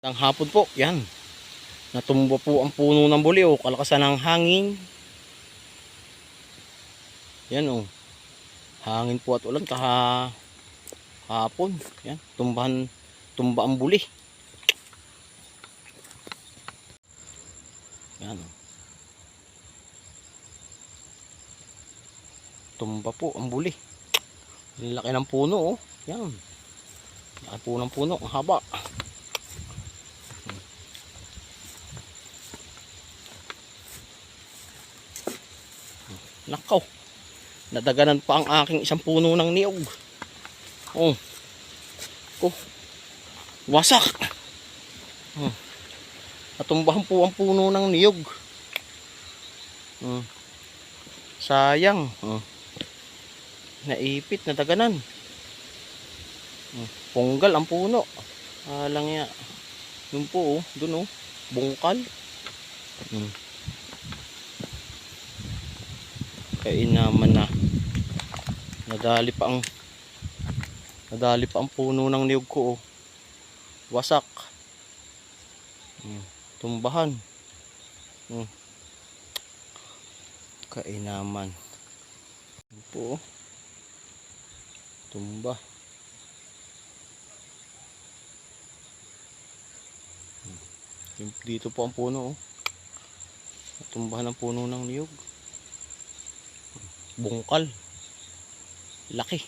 Ang hapon po, yan. Natumba po ang puno ng buli, oh. Kalakasan ng hangin. Yan, oh. Hangin po at ulan kahapon. Yan, tumba ang buli. Yan, oh. Tumba po ang buli. Ang laki ng puno, oh. Yan. Laki po ng puno, ang haba. Nakaw. Nadaganan pa ang aking isang puno ng niyog. Oh. Oh. Wasak. Oh. Natumbahan po ang puno ng niyog. Oh. Sayang. Oh. Naipit, nadaganan. Oh. Punggal ang puno. Alang ya. Doon po, oh. Doon, oh. Bungkal. Hmm. Kainaman na. Nadali pa ang puno ng niyog ko, oh. Wasak. Tumbahan. Kainaman. Ito po, oh. Tumba. Dito po ang puno, oh. Tumbahan ang puno ng niyog. Bungkal. Laki.